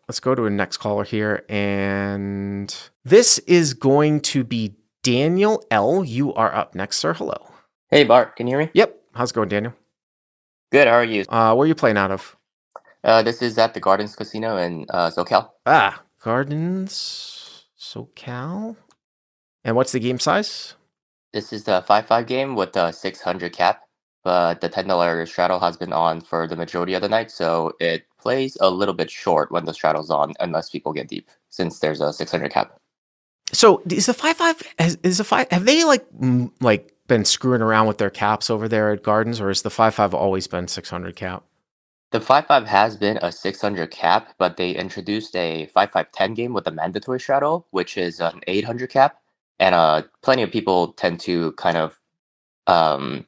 let's go to a next caller here. And this is going to be Daniel L. You are up next, sir. Hello. Hey Bart, can you hear me? Yep. How's it going, Daniel? Good, how are you? Where are you playing out of? This is at the Gardens Casino in SoCal. Gardens, SoCal. And what's the game size? This is the 5-5 game with the 600 cap, but the $10 straddle has been on for the majority of the night, so it plays a little bit short when the straddle's on, unless people get deep, since there's a 600 cap. So is the 5-5, have they like been screwing around with their caps over there at Gardens, or has the 5-5 always been 600 cap? The 5-5 has been a 600 cap, but they introduced a 5-5-10 game with a mandatory straddle, which is an 800 cap, and plenty of people tend to kind of um,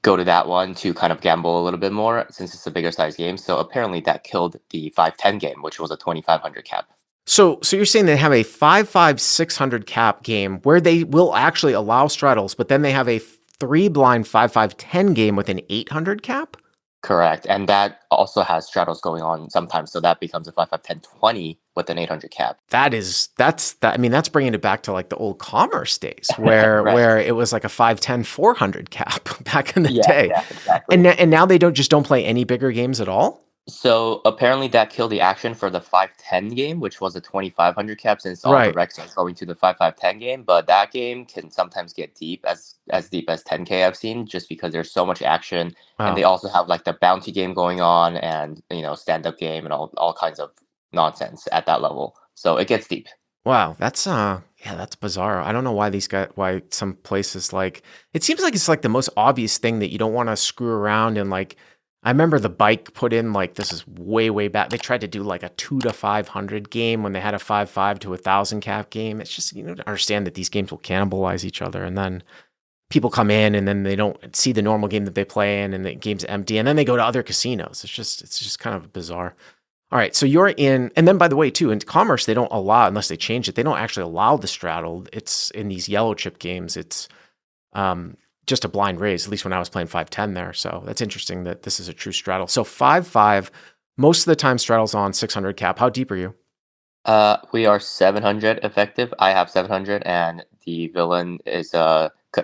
go to that one to kind of gamble a little bit more since it's a bigger size game. So apparently that killed the 5-10 game, which was a 2,500 cap. So you're saying they have a 5-5 600 cap game where they will actually allow straddles, but then they have a 3-blind 5-5-10 game with an 800 cap? Correct. And that also has straddles going on sometimes. So that becomes a 5-5-10-20 with an 800 cap. I mean, that's bringing it back to like the old commerce days where Right. where it was like a 5-10 400 cap back in the day. Yeah, exactly. And now they don't play any bigger games at all? So apparently that killed the action for the 5-10 game, which was a 2,500 cap since all the Right. Rex are going to the 5-5-10 game. But that game can sometimes get deep, as deep as 10K I've seen, just because there's so much action. And Wow. they also have like the bounty game going on and, stand-up game and all kinds of nonsense at that level. So it gets deep. Wow, that's that's bizarre. I don't know why some places like it seems like it's like the most obvious thing that you don't want to screw around and like I remember the bike put in like this is way back. They tried to do like a 2 to 500 game when they had a 5-5 to 1,000 cap game. It's just to understand that these games will cannibalize each other, and then people come in and then they don't see the normal game that they play in, and the game's empty, and then they go to other casinos. It's just kind of bizarre. All right, so you're in, and then by the way, too, in Commerce, they don't allow, unless they change it, they don't actually allow the straddle. It's in these yellow chip games, it's just a blind raise, at least when I was playing 5-10 there. So that's interesting that this is a true straddle. So 5-5, most of the time straddle's on 600 cap. How deep are you? We are 700 effective. I have 700, and the villain is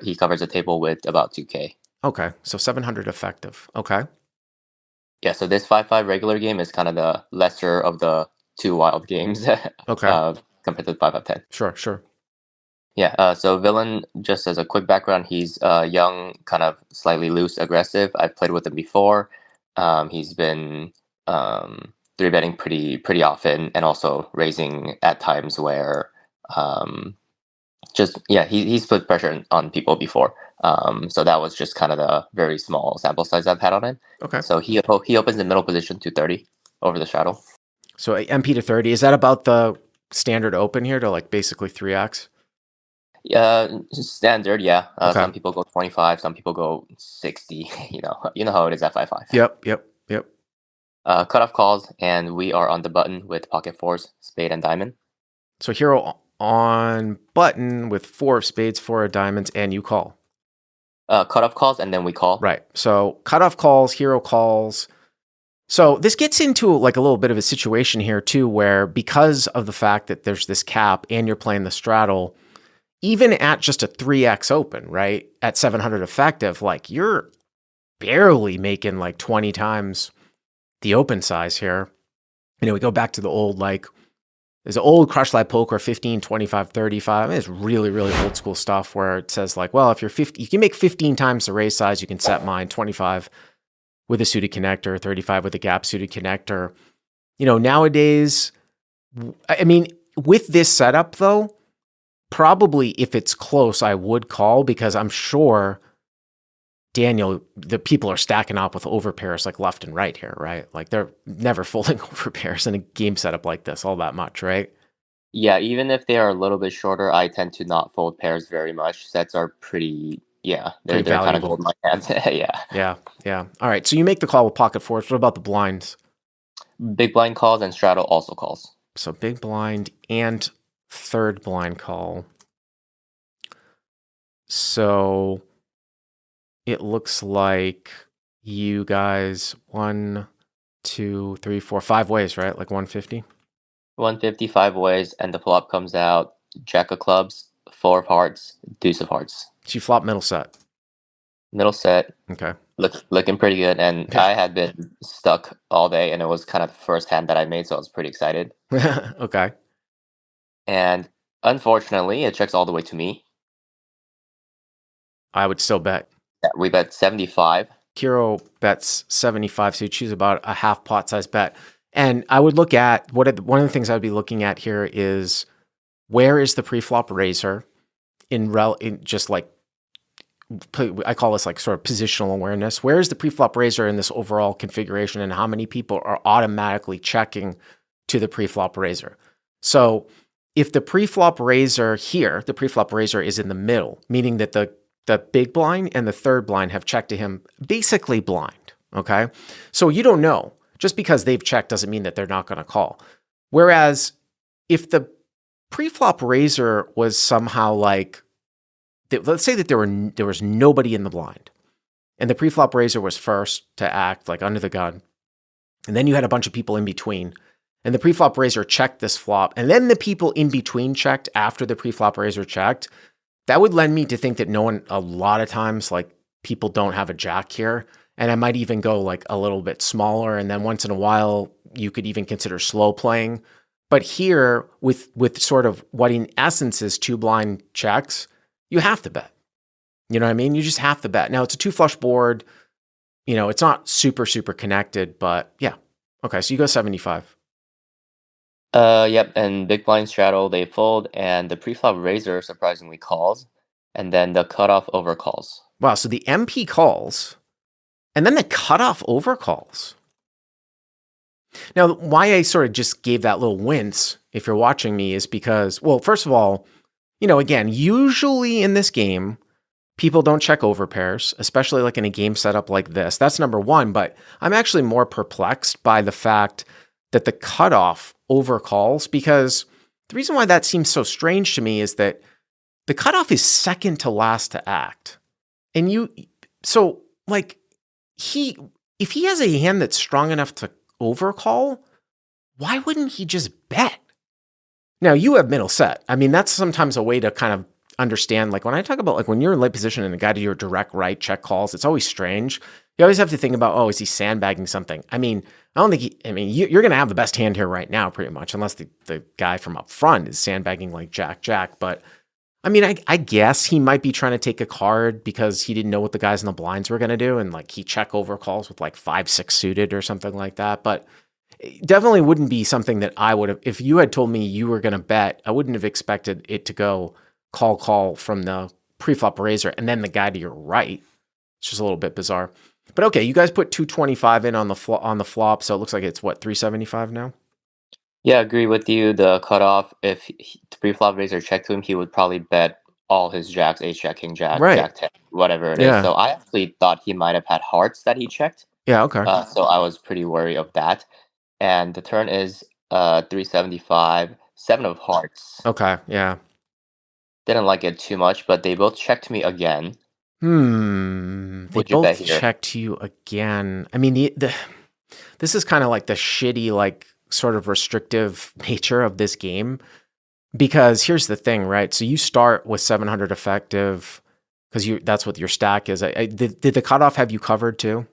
he covers the table with about 2K. Okay, so 700 effective. Okay. Yeah, so this 5-5 regular game is kind of the lesser of the two wild games Okay. compared to the 5-5-10. Sure. Yeah, so villain, just as a quick background, he's young, kind of slightly loose, aggressive. I've played with him before. He's been three betting pretty often, and also raising at times where he's put pressure on people before. So that was just kind of the very small sample size I've had on him. Okay. So he opens the middle position to 30 over the straddle. So MP to 30, is that about the standard open here to like basically 3x? Standard, yeah. Okay. Some people go 25, some people go 60. You know how it is at 5-5. Yep. Cutoff calls, and we are on the button with pocket fours, spade and diamond. So hero on button with 4 of spades, 4 of diamonds, and you call. Cutoff calls, and then we call. Right. So cutoff calls, hero calls. So this gets into like a little bit of a situation here too, where because of the fact that there's this cap and you're playing the straddle, even at just a 3x open, right, at 700 effective, like you're barely making like 20 times the open size here. We go back to the old, like, there's an old Crush Live Poker 15, 25, 35. I mean, it's really old school stuff where it says like, well, if you're 50, you can make 15 times the raise size, you can set mine 25 with a suited connector, 35 with a gap suited connector. Nowadays, I mean, with this setup though, probably if it's close, I would call because I'm sure, Daniel, the people are stacking up with overpairs like left and right here, right? Like they're never folding overpairs in a game setup like this all that much, right? Yeah, even if they are a little bit shorter, I tend to not fold pairs very much. Sets are pretty they're kind of valuable. gold in my hands. Yeah. All right, so you make the call with pocket fours. What about the blinds? Big blind calls and straddle also calls. So big blind and third blind call. So it looks like you guys 1, 2, 3, 4, 5 ways, right? Like 150. 155 ways, and the flop comes out Jack of clubs, four of hearts, deuce of hearts. So you flop middle set. Middle set, Okay. looking pretty good, and Yeah. I had been stuck all day, and it was kind of the first hand that I made, so I was pretty excited. Okay. And unfortunately, it checks all the way to me. I would still bet. Yeah, we bet 75. Kiro bets 75, so you choose about a half pot size bet. And I would look at one of the things I would be looking at here is where is the pre-flop raiser in just like, I call this like sort of positional awareness. Where is the pre-flop raiser in this overall configuration, and how many people are automatically checking to the pre-flop raiser? So if the pre-flop raiser here, the pre-flop raiser is in the middle, meaning that the big blind and the third blind have checked to him basically blind, okay? So you don't know. Just because they've checked doesn't mean that they're not going to call. Whereas if the pre-flop raiser was somehow like, let's say that there was nobody in the blind, and the pre-flop raiser was first to act, like under the gun, and then you had a bunch of people in between, and the pre-flop raiser checked this flop, and then the people in between checked after the pre-flop raiser checked, that would lend me to think that a lot of times, like, people don't have a jack here, and I might even go like a little bit smaller, and then once in a while, you could even consider slow playing. But here, with sort of what in essence is two blind checks, you have to bet. You know what I mean? You just have to bet. Now, it's a two flush board. You know, it's not super, super connected, but yeah. Okay, so you go 75. Yep, and big blind straddle, they fold, and the pre-flop raiser surprisingly calls, and then the cutoff overcalls. Wow, so the MP calls, and then the cutoff overcalls. Now, why I sort of just gave that little wince, if you're watching me, is because, well, first of all, you know, again, usually in this game, people don't check over pairs, especially like in a game setup like this. That's number one, but I'm actually more perplexed by the fact that the cutoff overcalls, because the reason why that seems so strange to me is that the cutoff is second to last to act. And so like if he has a hand that's strong enough to overcall, why wouldn't he just bet? Now, you have middle set. I mean, that's sometimes a way to kind of understand, like when I talk about like when you're in late position and a guy to your direct right check calls, it's always strange. You always have to think about, oh, is he sandbagging something? I mean, I don't think you're going to have the best hand here right now, pretty much, unless the guy from up front is sandbagging like Jack. But I mean, I guess he might be trying to take a card because he didn't know what the guys in the blinds were going to do. And like he check over calls with like 5-6 suited or something like that. But it definitely wouldn't be something that I would have, if you had told me you were going to bet, I wouldn't have expected it to go call from the preflop raiser and then the guy to your right. It's just a little bit bizarre. But okay, you guys put 225 in on the flop, so it looks like it's what, 375 now? Yeah, I agree with you. The cutoff, if the pre-flop raiser checked to him, he would probably bet all his jacks, ace jack, king jack, Right. jack 10, whatever it is. Yeah. So I actually thought he might have had hearts that he checked. Yeah, okay. So I was pretty worried of that. And the turn is 375, seven of hearts. Okay, yeah. Didn't like it too much, but they both checked me again. They Would you bet both here? checked you again. I mean, this is kind of like the shitty, like sort of restrictive nature of this game. Because here's the thing, right? So you start with 700 effective because that's what your stack is. Did the cutoff have you covered too?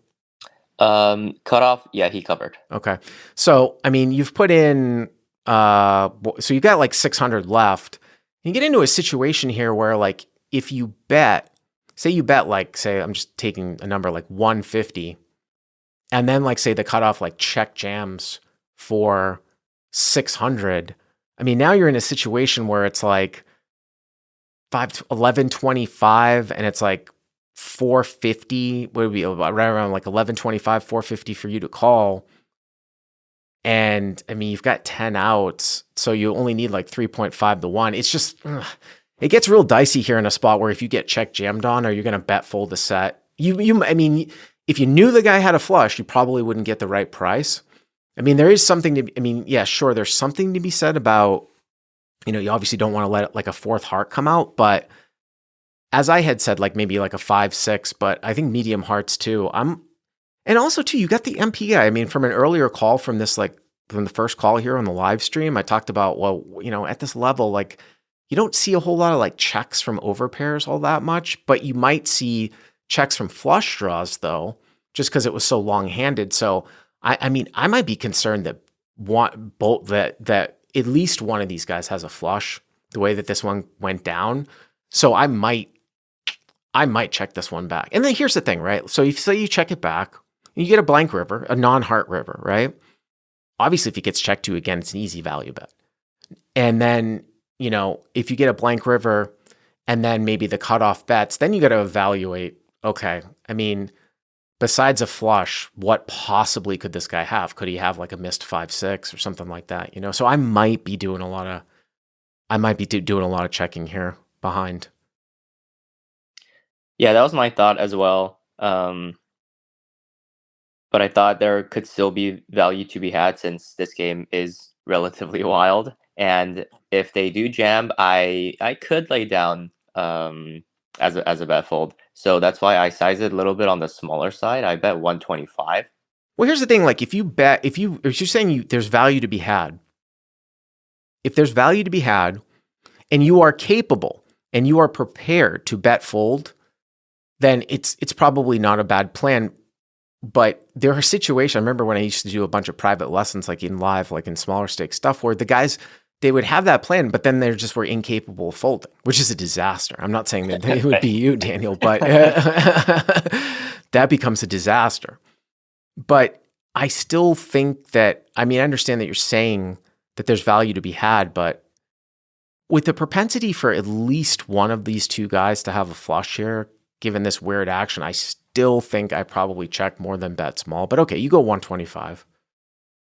Cutoff, yeah, he covered. Okay. So, I mean, you've put in, so you got like 600 left. You get into a situation here where like, if you bet, say I'm just taking a number like 150, and then like say the cutoff like check jams for 600. I mean, now you're in a situation where it's like 1125 and it's like 450, would be right around like 1125, 450 for you to call. And I mean, you've got 10 outs, so you only need like 3.5 to 1. It's just, it gets real dicey here in a spot where if you get check jammed on, are you going to bet fold the set? I mean, if you knew the guy had a flush, you probably wouldn't get the right price. I mean, there is something to, I mean, yeah, sure, there's something to be said about, you know, you obviously don't want to let like a fourth heart come out, but as I had said, like maybe like a 5-6, but I think medium hearts too. And also too, you got the MP guy. I mean, from an earlier call from this like from the first call here on the live stream, I talked about, well, at this level, like you don't see a whole lot of like checks from overpairs all that much, but you might see checks from flush draws though, just because it was so long-handed. So I mean, I might be concerned that that at least one of these guys has a flush the way that this one went down. So I might check this one back. And then here's the thing, right? So if say you check it back, you get a blank river, a non-heart river, right? Obviously, if he gets checked to again, it's an easy value bet. And then, if you get a blank river and then maybe the cutoff bets, then you got to evaluate, okay, I mean, besides a flush, what possibly could this guy have? Could he have like a missed 5-6 or something like that? So I might be doing a lot of checking here behind. Yeah, that was my thought as well. But I thought there could still be value to be had since this game is relatively wild. And if they do jam, I could lay down as a bet fold. So that's why I size it a little bit on the smaller side. I bet 125. Well, here's the thing: like, if you're saying there's value to be had, if there's value to be had, and you are capable and you are prepared to bet fold, then it's probably not a bad plan. But there are situations, I remember when I used to do a bunch of private lessons, like in live, like in smaller stake stuff, where the guys, they would have that plan, but then they just were incapable of folding, which is a disaster. I'm not saying that it would be you, Daniel, but that becomes a disaster. But I still think that, I mean, I understand that you're saying that there's value to be had, but with the propensity for at least one of these two guys to have a flush here, given this weird action, I still think I probably check more than bet small. But okay, you go 125.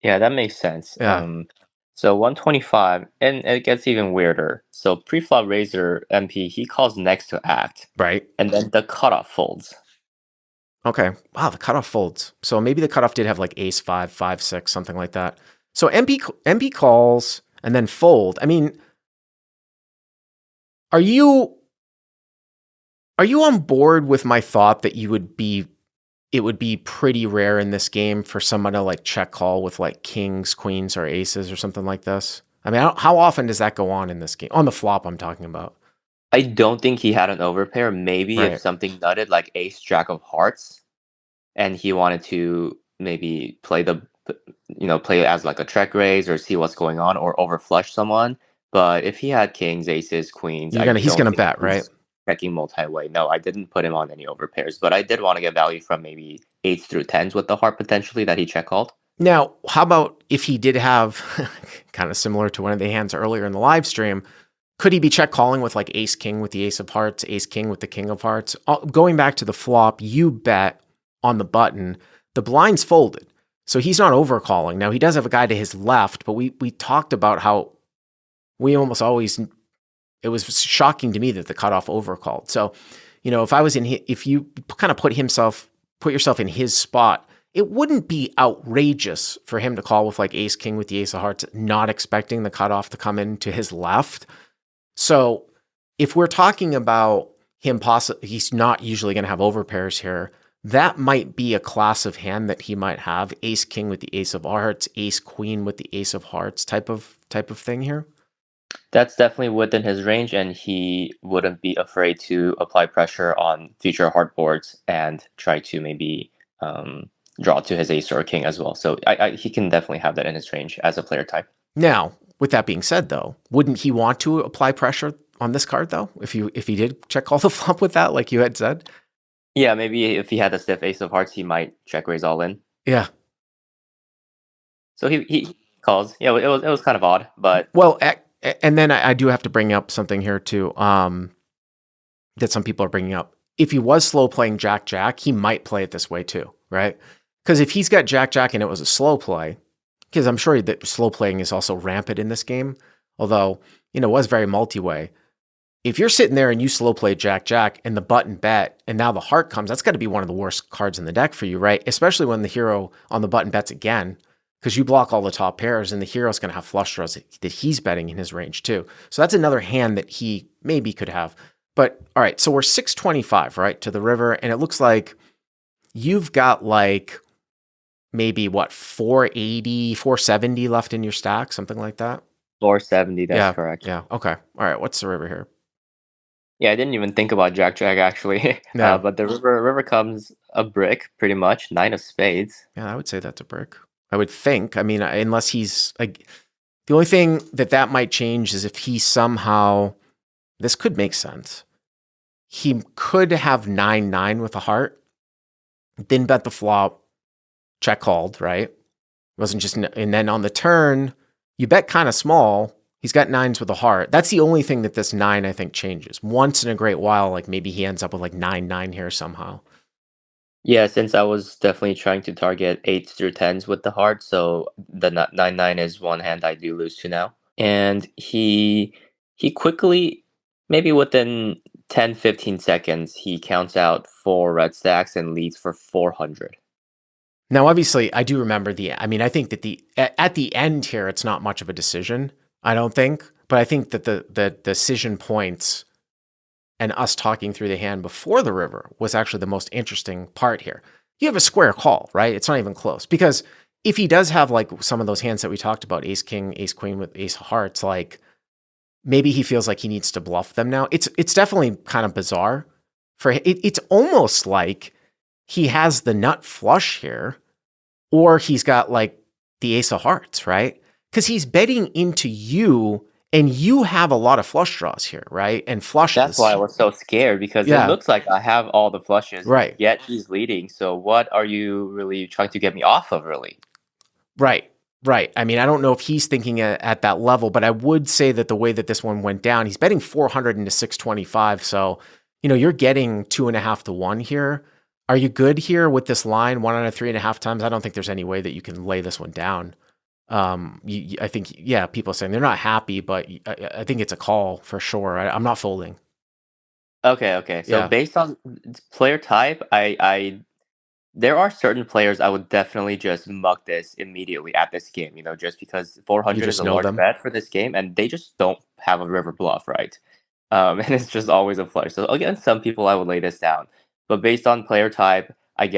Yeah, that makes sense. Yeah. So 125, and it gets even weirder. So preflop raiser MP, he calls next to act, Right. and then the cutoff folds. Okay. Wow, the cutoff folds. So maybe the cutoff did have like ace 5, 5-6, something like that. So MP calls and then fold. I mean, are you on board with my thought that it would be pretty rare in this game for someone to like check call with like kings, queens, or aces or something like this? I mean, how often does that go on in this game? On the flop, I'm talking about. I don't think he had an overpair. Maybe if Right. something nutted like ace jack of hearts, and he wanted to maybe play play it as like a check raise or see what's going on or overflush someone. But if he had kings, aces, queens, He's gonna bet, right? checking multi-way. No, I didn't put him on any overpairs, but I did want to get value from maybe 8s through 10s with the heart potentially that he check called. Now, how about if he did have kind of similar to one of the hands earlier in the live stream? Could he be check calling with like ace king with the ace of hearts, ace king with the king of hearts? Going back to the flop, you bet on the button, the blind's folded. So he's not overcalling. Now he does have a guy to his left, but we talked about how we almost always, it was shocking to me that the cutoff overcalled. So, if you kind of put yourself in his spot, it wouldn't be outrageous for him to call with like ace king with the ace of hearts, not expecting the cutoff to come in to his left. So if we're talking about him he's not usually going to have overpairs here. That might be a class of hand that he might have: ace king with the ace of hearts, ace queen with the ace of hearts type of thing here. That's definitely within his range, and he wouldn't be afraid to apply pressure on future hard boards and try to maybe draw to his ace or king as well. So he can definitely have that in his range as a player type. Now, with that being said, though, wouldn't he want to apply pressure on this card though? If he did check call the flop with that, like you had said. Yeah, maybe if he had a stiff ace of hearts, he might check raise all in. Yeah. So he calls. Yeah, it was kind of odd, but well, and then I do have to bring up something here too, that some people are bringing up. If he was slow playing Jack Jack, he might play it this way too, right? Because if he's got Jack Jack and it was a slow play, because I'm sure that slow playing is also rampant in this game, although it was very multi-way. If you're sitting there and you slow play Jack Jack and the button bet and now the heart comes, that's got to be one of the worst cards in the deck for you, right? Especially when the hero on the button bets again, because you block all the top pairs and the hero's going to have flush draws that he's betting in his range too. So that's another hand that he maybe could have. But all right, so we're 625, right, to the river, and it looks like you've got like maybe what, 480, 470 left in your stack, something like that? 470, that's Yeah. correct. Yeah. Okay. All right. What's the river here? Yeah, I didn't even think about Jack Jack actually. Yeah. But the river comes a brick, pretty much. Nine of spades. Yeah. I would say that's a brick. I would think. I mean, unless he's like, the only thing that might change is if he somehow, this could make sense. He could have 9-9 with a heart, didn't bet the flop, check called, right? It wasn't just, and then on the turn, you bet kind of small. He's got nines with a heart. That's the only thing that this 9, I think, changes. Once in a great while, like maybe he ends up with like 9-9 here somehow. Yeah, since I was definitely trying to target eights through tens with the heart, so the 9-9 is one hand I do lose to now. And he quickly, maybe within 10, 15 seconds, he counts out 4 red stacks and leads for 400. Now, obviously, I do remember I think that at the end here, it's not much of a decision, I don't think. But I think that the decision points and us talking through the hand before the river was actually the most interesting part here. You have a square call, right? It's not even close. Because if he does have like some of those hands that we talked about, ace king, ace queen with ace of hearts, like maybe he feels like he needs to bluff them now. It's definitely kind of bizarre for it's almost like he has the nut flush here, or he's got like the ace of hearts, right? Because he's betting into you, and you have a lot of flush draws here, right? And That's why flushes. I was so scared because it Yeah, looks like I have all the flushes, right, yet he's leading. So what are you really trying to get me off of, really? right, right. I mean, I don't know if he's thinking at that level, but I would say that the way that this one went down, he's betting 400 into 625. So, you're getting 2.5 to 1 here. Are you good here with this line 1 out of 3.5 times? I don't think there's any way that you can lay this one down. I think, yeah, people are saying they're not happy, but I think it's a call for sure. I'm not folding. Okay. So Yeah. based on player type, I there are certain players I would definitely just mug this immediately at this game, just because You 400 is just a know large them. bet for this game, and they just don't have a river bluff, right? And it's just always a flush. So against some people, I would lay this down, but based on player type, I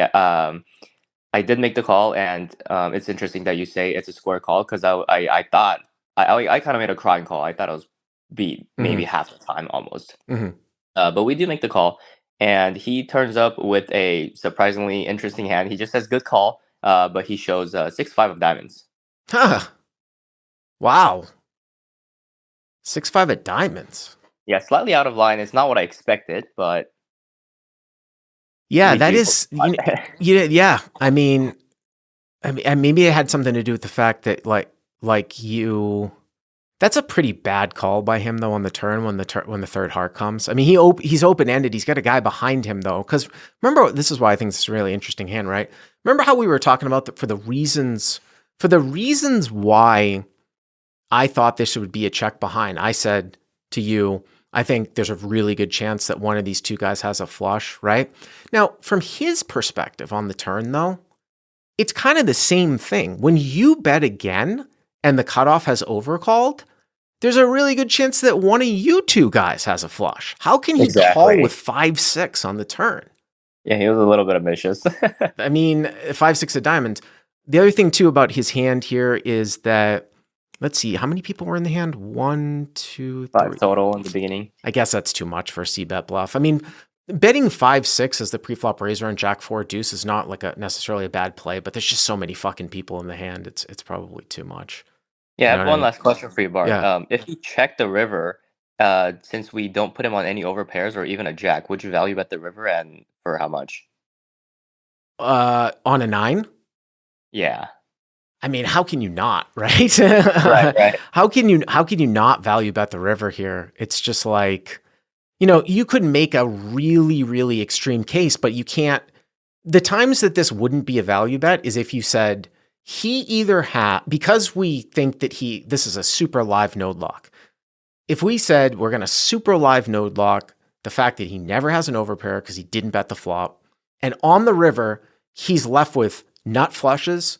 did make the call, and it's interesting that you say it's a square call because I thought I kind of made a crying call. I thought it was beat maybe Hmm. half the time almost. Hmm. But we do make the call, and he turns up with a surprisingly interesting hand. He just says good call, but he shows 6-5 of diamonds. Huh. Wow. 6-5 at diamonds. Yeah, slightly out of line. It's not what I expected, but Yeah, leads that you to is, yeah. I mean, maybe it had something to do with the fact that that's a pretty bad call by him though on the turn when the third heart comes. I mean, he's open ended. He's got a guy behind him though, because remember, this is why I think this is a really interesting hand, right? Remember how we were talking about for the reasons why I thought this would be a check behind. I said to you, I think there's a really good chance that one of these two guys has a flush, right? Now, from his perspective on the turn though, it's kind of the same thing. When you bet again and the cutoff has overcalled, there's a really good chance that one of you two guys has a flush. How can he call with exactly. 5-6 on the turn? Yeah, he was a little bit ambitious. I mean, 5-6 of diamonds. The other thing too about his hand here is that, let's see, how many people were in the hand? 1, 2, 3. 5 total in the beginning. I guess that's too much for a c-bet bluff. I mean, betting 5-6 as the preflop raiser on Jack 4 deuce is not like necessarily a bad play, but there's just so many fucking people in the hand. It's probably too much. Yeah, You I know have what I one mean? last question for you, Bart. Yeah. If he checked the river, since we don't put him on any overpairs or even a jack, would you value bet the river and for how much? On a 9? Yeah. I mean, how can you not, right? Right. How can you not value bet the river here? It's just like, you could make a really, really extreme case, but you can't. The times that this wouldn't be a value bet is if you said he either because we think that this is a super live node lock. If we said we're going to super live node lock the fact that he never has an overpair because he didn't bet the flop, and on the river, he's left with nut flushes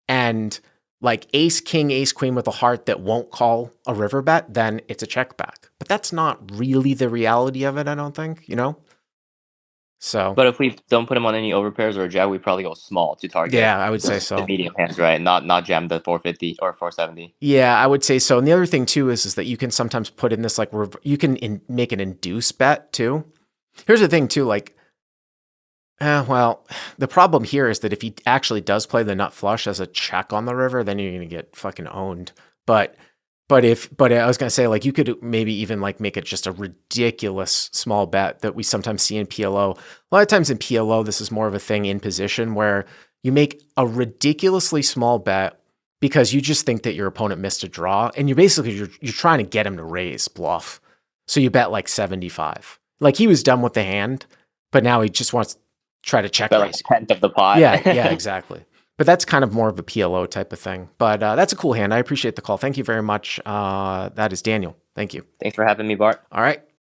and like ace, king, ace, queen with a heart that won't call a river bet, then it's a check back. But that's not really the reality of it, I don't think, So, But if we don't put him on any overpairs or jab, we probably go small to target yeah, I would say the so. medium hands, right? Not jam the 450 or 470. Yeah, I would say so. And the other thing too is that you can sometimes put in this like you can make an induce bet too. Here's the thing too, like, well, the problem here is that if he actually does play the nut flush as a check on the river, then you're gonna get fucking owned. But I was gonna say, like, you could maybe even like make it just a ridiculous small bet that we sometimes see in PLO. A lot of times in PLO, this is more of a thing in position where you make a ridiculously small bet because you just think that your opponent missed a draw, and you're trying to get him to raise bluff. So you bet like 75. Like he was done with the hand, but now he just wants to try to check But like raise. a tenth of the pot. Yeah, exactly. But that's kind of more of a PLO type of thing. But that's a cool hand. I appreciate the call. Thank you very much. That is Daniel. Thank you. Thanks for having me, Bart. All right.